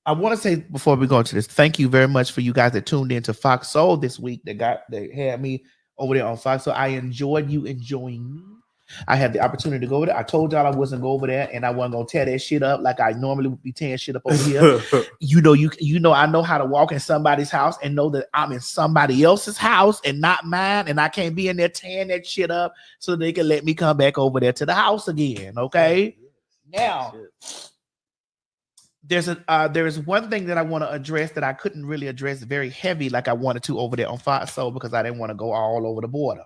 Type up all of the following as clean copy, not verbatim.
I want to say before we go into this, thank you very much for you guys that tuned in to Fox Soul this week. They had me over there on Fox. So I enjoyed you enjoying me. I had the opportunity to go over there. I told y'all I wasn't go over there, and I wasn't gonna tear that shit up like I normally would be tearing shit up over here. you know, I know how to walk in somebody's house and know that I'm in somebody else's house and not mine, and I can't be in there tearing that shit up so they can let me come back over there to the house again. Okay, now. There's one thing that I want to address that I couldn't really address very heavy like I wanted to over there on Fox Soul because I didn't want to go all over the border.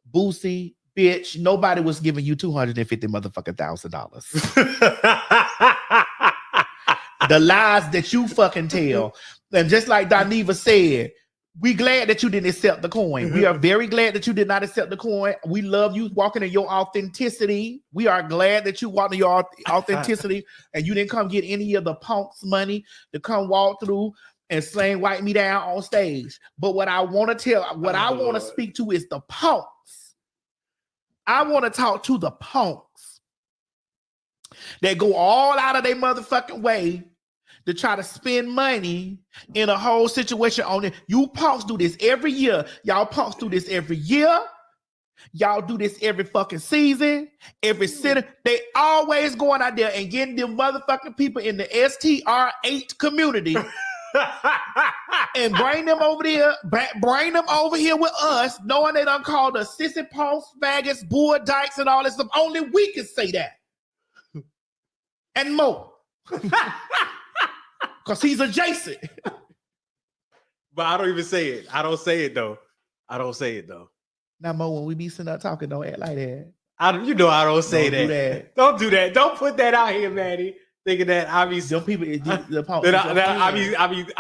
Boosie, bitch, nobody was giving you $250,000. The lies that you fucking tell. And just like Doniva said, we glad that you didn't accept the coin. We are very glad that you did not accept the coin. We love you walking in your authenticity. We are glad that you walked in your authenticity and you didn't come get any of the punks' money to come walk through and slang "Wipe Me Down" on stage. But what I want to speak to is the punks. I want to talk to the punks that go all out of their motherfucking way to try to spend money in a whole situation on it. You punks do this every year. Y'all punks do this every year. Y'all do this every fucking season, every city. They always going out there and getting them motherfucking people in the STR8 community and bring them over there, bring them over here with us, knowing they done called us sissy punks, faggots, bull dykes, and all this stuff. Only we can say that. And more. Because he's adjacent. But I don't even say it. I don't say it though. Now, Mo, when we be sitting up talking, don't act like that. I don't say don't that. Don't do that. Don't put that out here, Manny. Thinking that I be them people. I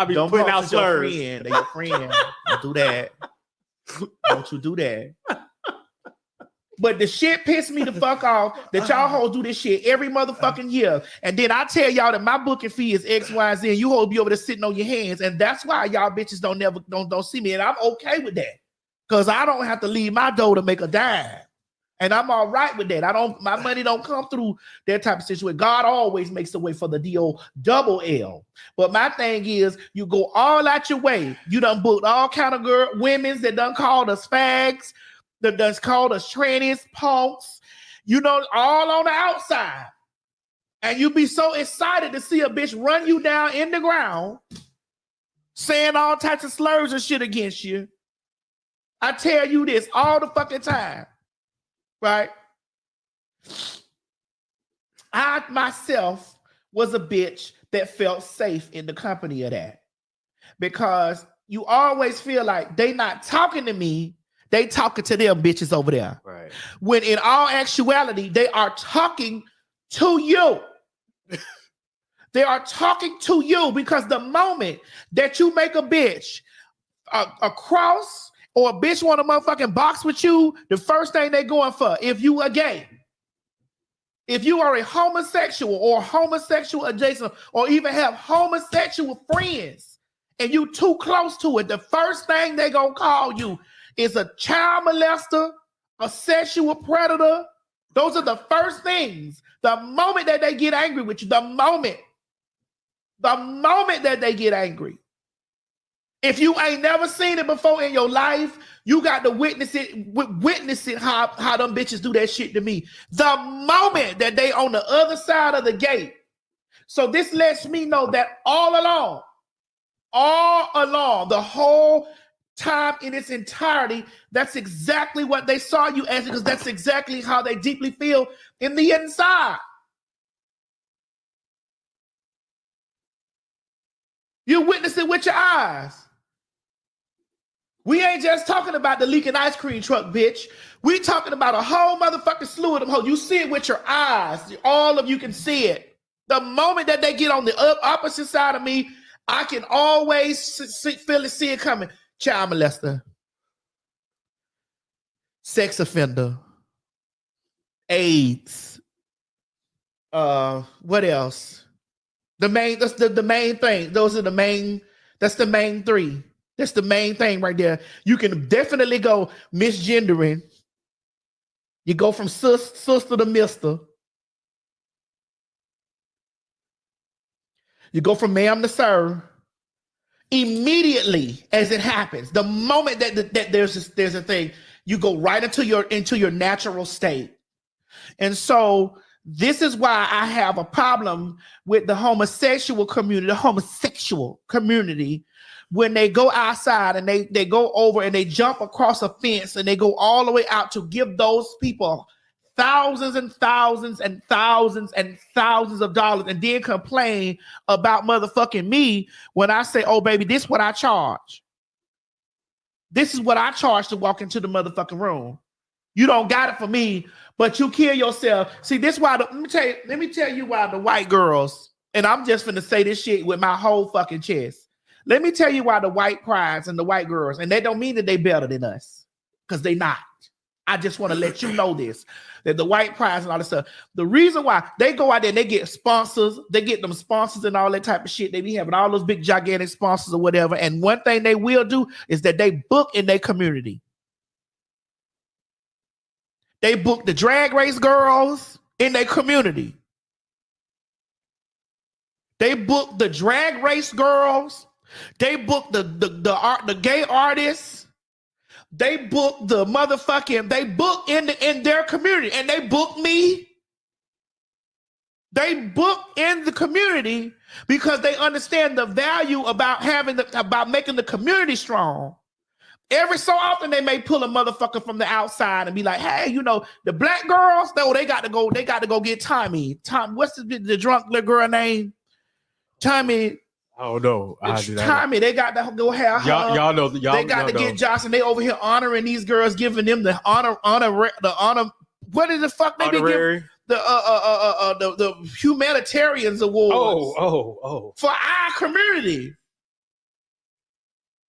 be putting out slurs. They're your friend. Don't do that. Don't you do that. But the shit pissed me the fuck off that y'all hoes do this shit every motherfucking year. And then I tell y'all that my booking fee is X, Y, Z, and you hoes be over there sitting on your hands. And that's why y'all bitches don't see me. And I'm okay with that. Because I don't have to leave my door to make a dime. And I'm all right with that. My money don't come through that type of situation. God always makes a way for the double L. But my thing is, you go all out your way. You done booked all kind of women's that done called us fags, that does called us trannies, punks, all on the outside. And you be so excited to see a bitch run you down in the ground, saying all types of slurs and shit against you. I tell you this all the fucking time, right? I myself was a bitch that felt safe in the company of that. Because you always feel like they not talking to me, they talking to them bitches over there. Right. When in all actuality, they are talking to you. They are talking to you because the moment that you make a bitch a cross or a bitch want to motherfucking box with you, the first thing they going for, if you are gay, if you are a homosexual or homosexual adjacent, or even have homosexual friends and you too close to it, the first thing they gonna call you is a child molester, a sexual predator. Those are the first things. The moment that they get angry with you, the moment that they get angry. If you ain't never seen it before in your life, you got to witness it how them bitches do that shit to me. The moment that they on the other side of the gate. So this lets me know that all along, the whole time in its entirety, that's exactly what they saw you as, because that's exactly how they deeply feel in the inside. You witness it with your eyes. We ain't just talking about the leaking ice cream truck, bitch. We talking about a whole motherfucking slew of them hoes. You see it with your eyes. All of you can see it. The moment that they get on the opposite side of me, I can always feel it, see it coming. Child molester, sex offender, AIDS. What else? That's the main thing. Those are the main. That's the main three. That's the main thing right there. You can definitely go misgendering. You go from sister to mister. You go from ma'am to sir. Immediately as it happens, the moment that there's a thing, you go right into your natural state. And so this is why I have a problem with the homosexual community, when they go outside and they go over and they jump across a fence and they go all the way out to give those people thousands and thousands and thousands and thousands of dollars, and then complain about motherfucking me when I say, oh baby, this is what I charge. This is what I charge to walk into the motherfucking room. You don't got it for me, but you kill yourself. See, this is why let me tell you why the white girls, and I'm just finna say this shit with my whole fucking chest. Let me tell you why the white prides and the white girls, and they don't mean that they better than us, because they not. I just want to let you know this, that the white prize and all this stuff, the reason why they go out there and they get sponsors, they get them sponsors and all that type of shit. They be having all those big gigantic sponsors or whatever. And one thing they will do is that they book in their community. They book the drag race girls in their community. They book the drag race girls. They book the gay artists. They book the motherfucking, they book in their community, and they book me. They book in the community because they understand the value about about making the community strong. Every so often they may pull a motherfucker from the outside and be like, hey, you know, the black girls, they got to go get Tommy. What's the drunk little girl name? Tommy. Oh no, Tommy, they got to go have her. Y'all know. They got to get Johnson. They over here honoring these girls, giving them the honor. What is the fuck they Honorary? be giving the humanitarians awards? Oh, for our community.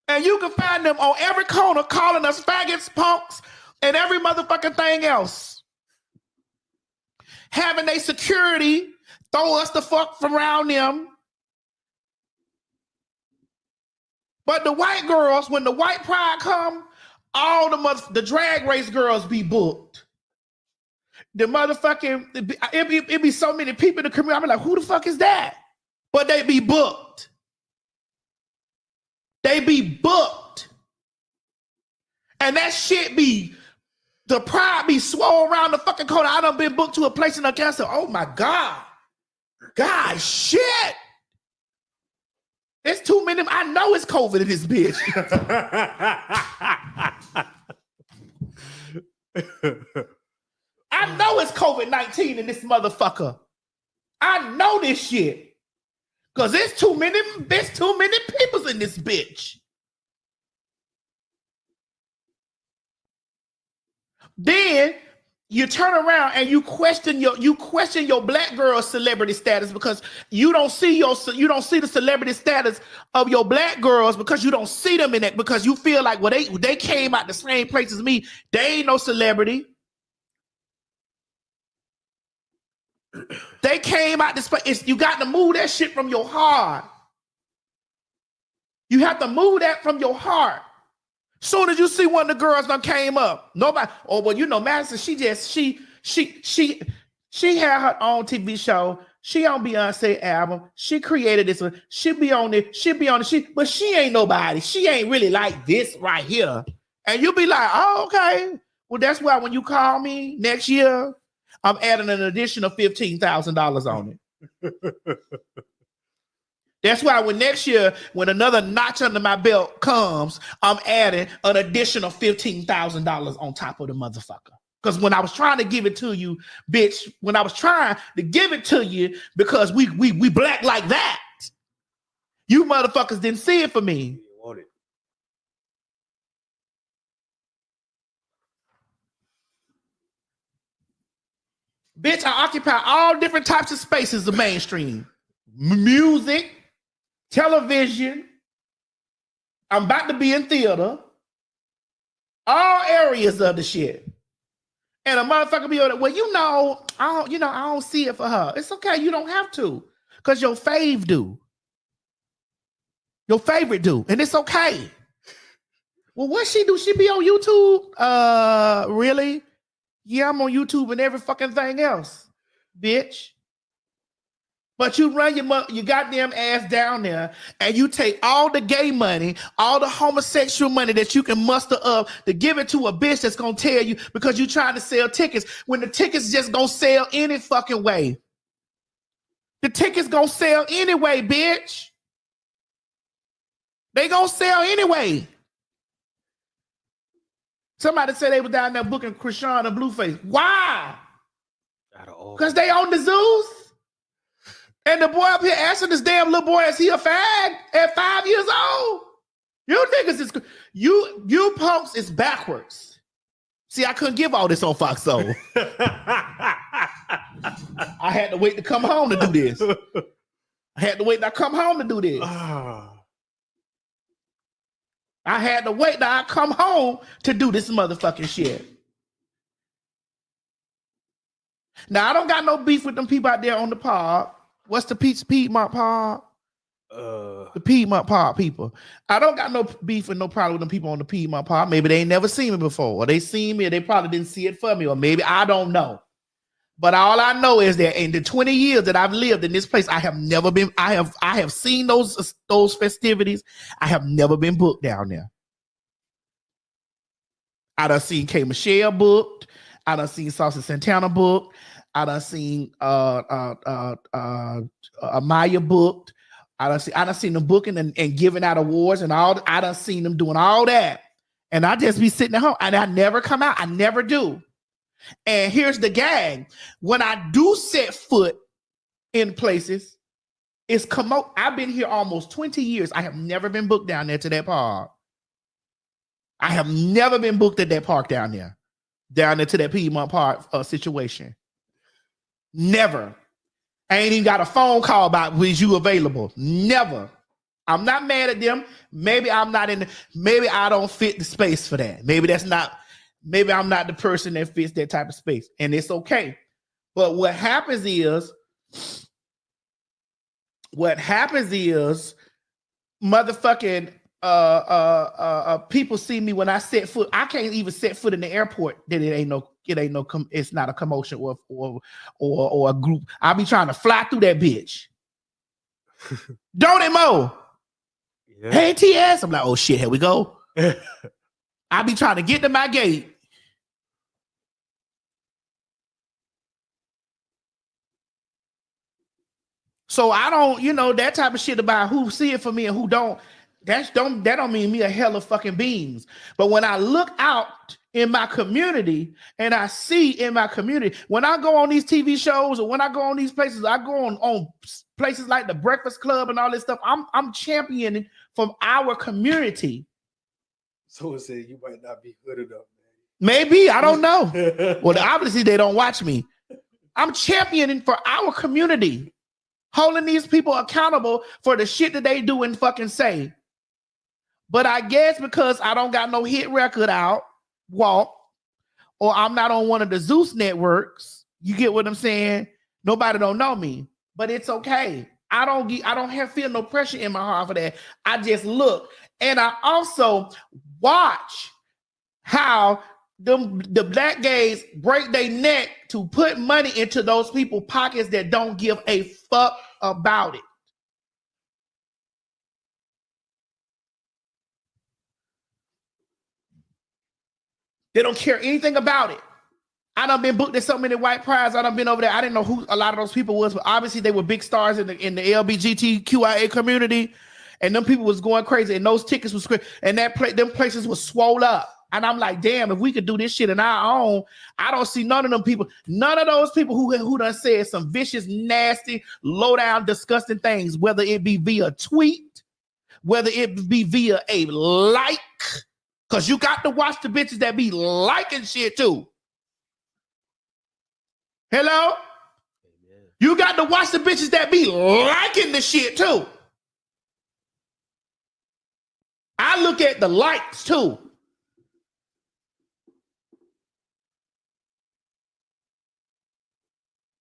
And you can find them on every corner calling us faggots, punks, and every motherfucking thing else. Having their security throw us the fuck from around them. But the white girls, when the white pride come, all the drag race girls be booked. The motherfucking, it be so many people in the community. I be like, who the fuck is that? But they be booked. They be booked. And that shit the pride be swole around the fucking corner. I done been booked to a place in the castle. Oh my God. God, shit. There's too many. I know it's COVID in this bitch. I know it's COVID-19 in this motherfucker. I know this shit. Because there's too many people in this bitch. Then you turn around and you question your black girl's celebrity status because you don't see the celebrity status of your black girls because you don't see them in it, because you feel like, well, they came out the same place as me. They ain't no celebrity. They came out this place. You got to move that shit from your heart. You have to move that from your heart. Soon as you see one of the girls that came up, nobody. Oh well, you know, Madison. She had her own TV show. She on Beyonce album. She created this one. She be on it. But she ain't nobody. She ain't really like this right here. And you be like, oh okay. Well, that's why when you call me next year, I'm adding an additional $15,000 on it. That's why when next year, when another notch under my belt comes, I'm adding an additional $15,000 on top of the motherfucker. Because when I was trying to give it to you, bitch, when I was trying to give it to you because we black like that, you motherfuckers didn't see it for me. You want it. Bitch, I occupy all different types of spaces of mainstream. Music, television. I'm about to be in theater. All areas of the shit. And a motherfucker be on it. Well, I don't see it for her. It's okay. You don't have to. Because your fave do. Your favorite do. And it's okay. Well, what she do? She be on YouTube? Really? Yeah, I'm on YouTube and every fucking thing else. Bitch. But you run your goddamn ass down there and you take all the gay money, all the homosexual money that you can muster up to give it to a bitch that's gonna tell you because you trying to sell tickets when the tickets just gonna sell any fucking way. The tickets gonna sell anyway, bitch. They gonna sell anyway. Somebody said they were down there booking Krishan and Blueface. Why? Because they own the Zeus. And the boy up here asking this damn little boy, is he a fag at 5 years old? You niggas is, you punks is backwards. See, I couldn't give all this on Fox Soul. I had to wait to come home to do this. I had to wait till I come home to do this. I had to wait till I come home to do this motherfucking shit. Now, I don't got no beef with them people out there on the pod. What's the Piedmont pod? The Piedmont pod people. I don't got no beef and no problem with them people on the Piedmont pod. Maybe they ain't never seen me before. Or they seen me or they probably didn't see it for me. Or maybe I don't know. But all I know is that in the 20 years that I've lived in this place, I have never been, I have seen those festivities. I have never been booked down there. I done seen K. Michelle booked. I done seen Saucy Santana booked. I done seen Amaya booked. I done seen them booking and giving out awards and all. I done seen them doing all that. And I just be sitting at home and I never come out. I never do. And here's the gag. When I do set foot in places, it's I've been here almost 20 years. I have never been booked down there to that park. I have never been booked at that park down there to that Piedmont Park situation. Never. I ain't even got a phone call about was you available. Never. I'm not mad at them. Maybe I'm not maybe I don't fit the space for that. Maybe I'm not the person that fits that type of space. And it's okay. But what happens is motherfucking people see me when I set foot. I can't even set foot in the airport that it's not a commotion or a group. I'll be trying to fly through that bitch. Don't it, Mo? Yeah. Hey, TS. I'm like, oh shit, here we go. I be trying to get to my gate. So I don't, that type of shit about who see it for me and who don't. That don't mean me a hell of fucking beans. But when I look out in my community and I see in my community, when I go on these TV shows or when I go on these places, I go on places like the Breakfast Club and all this stuff. I'm championing from our community. So it said you might not be hooded up, man. Maybe, I don't know. Well, obviously they don't watch me. I'm championing for our community, holding these people accountable for the shit that they do and fucking say. But I guess because I don't got no hit record out, or I'm not on one of the Zeus networks, you get what I'm saying? Nobody don't know me, but it's okay. I don't feel no pressure in my heart for that. I just look. And I also watch how the black gays break their neck to put money into those people's pockets that don't give a fuck about it. They don't care anything about it. I done been booked at so many white prides. I done been over there. I didn't know who a lot of those people was, but obviously they were big stars in the LGBTQIA community. And them people was going crazy. And those tickets was crazy. And them places was swole up. And I'm like, damn, if we could do this shit in our own, I don't see none of them people, none of those people who done said some vicious, nasty, low down, disgusting things, whether it be via tweet, whether it be via a like, because you got to watch the bitches that be liking shit too. Hello? Amen. You got to watch the bitches that be liking the shit too. I look at the likes too.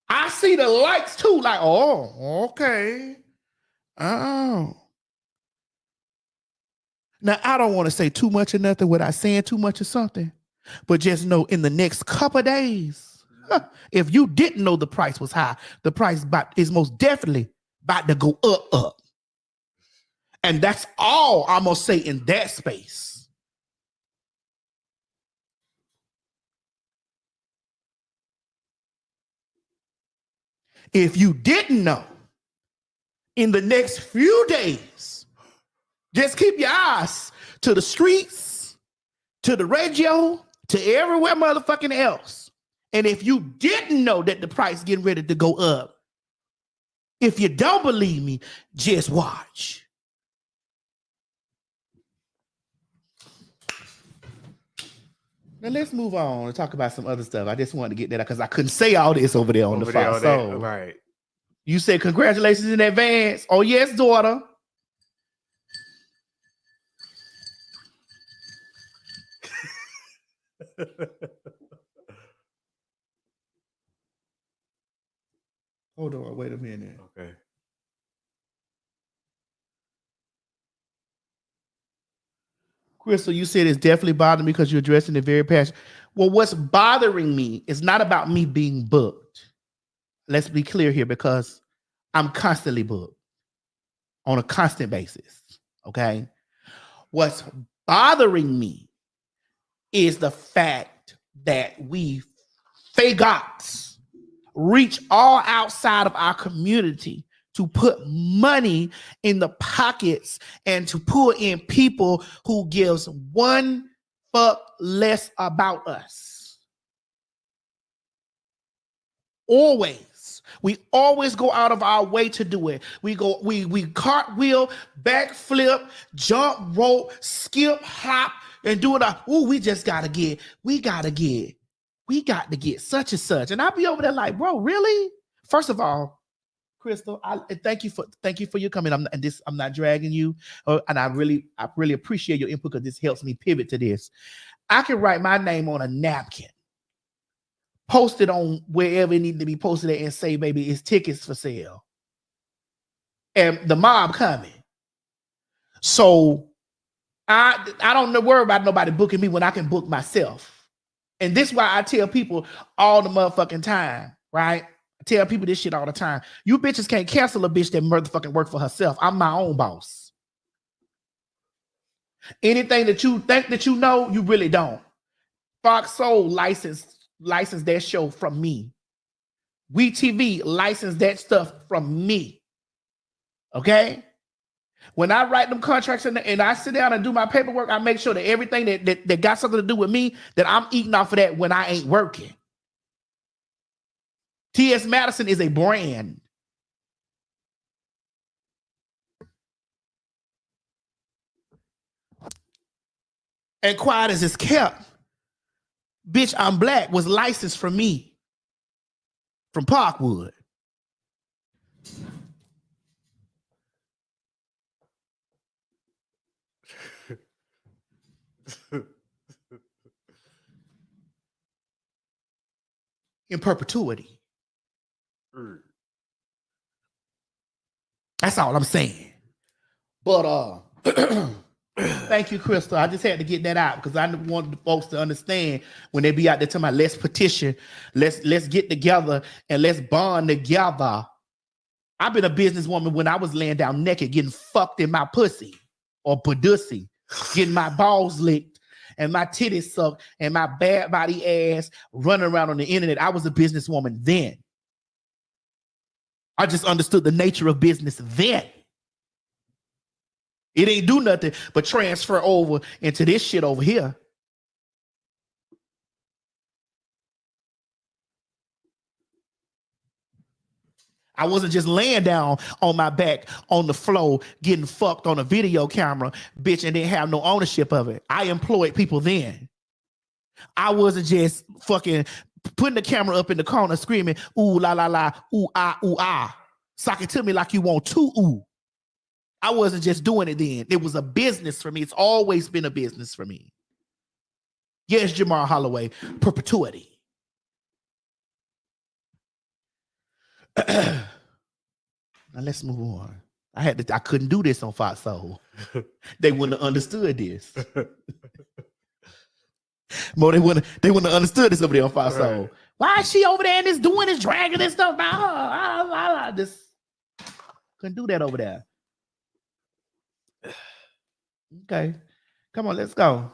I see the likes too, like, oh, okay. Oh. Now, I don't want to say too much of nothing without saying too much of something, but just know in the next couple of days, If you didn't know the price was high, the price is most definitely about to go up. And that's all I'm going to say in that space. If you didn't know, in the next few days, just keep your eyes to the streets, to the radio, to everywhere motherfucking else. And if you didn't know that the price getting ready to go up, if you don't believe me, just watch. Now let's move on and talk about some other stuff. I just wanted to get that because I couldn't say all this over there on the Fox Soul. Right. You said congratulations in advance. Oh yes, daughter. Hold on, wait a minute. Okay. Crystal, you said it's definitely bothering me because you're addressing it very passionate. Well, what's bothering me is not about me being booked. Let's be clear here, because I'm constantly booked on a constant basis. Okay. What's bothering me is the fact that we faggots reach all outside of our community to put money in the pockets and to pull in people who gives one fuck less about us. Always. We always go out of our way to do it. We cartwheel, backflip, jump rope, skip, hop, and do it. We got to get such and such. And I'll be over there like, bro, really? First of all, Crystal, thank you for your coming. I'm not dragging you, and I really appreciate your input because this helps me pivot to this. I can write my name on a napkin, post it on wherever it needs to be posted at, and say, baby, it's tickets for sale, and the mob coming. So I don't worry about nobody booking me when I can book myself, and this is why I tell people all the motherfucking time, right? I tell people this shit all the time. You bitches can't cancel a bitch that motherfucking work for herself. I'm my own boss. Anything that you think that you know, you really don't. Fox Soul licensed that show from me. WeTV licensed that stuff from me. Okay? When I write them contracts and I sit down and do my paperwork, I make sure that everything that got something to do with me, that I'm eating off of that when I ain't working. T.S. Madison is a brand. And quiet as it's kept, Bitch, I'm Black was licensed from me, from Parkwood. In perpetuity. That's all I'm saying. But thank you, Crystal. I just had to get that out because I wanted the folks to understand when they be out there talking about let's petition, let's get together and let's bond together. I've been a businesswoman when I was laying down naked, getting fucked in my pussy or pudussy, getting my balls licked and my titties sucked and my bad body ass running around on the internet. I was a businesswoman then. I just understood the nature of business then. It ain't do nothing but transfer over into this shit over here. I wasn't just laying down on my back on the floor getting fucked on a video camera, bitch, and didn't have no ownership of it. I employed people then. I wasn't just fucking putting the camera up in the corner screaming, ooh, la, la, la, ooh, ah. Sock it to me like you want to, ooh. I wasn't just doing it then. It was a business for me. It's always been a business for me. Yes, Jamar Holloway, perpetuity. Now let's move on. I couldn't do this on Fox Soul. They wouldn't have understood this. Mo, they wouldn't have understood this over there on Fox Soul. Why is she over there and this doing this dragging and stuff? I just couldn't do that over there. Okay, come on, let's go.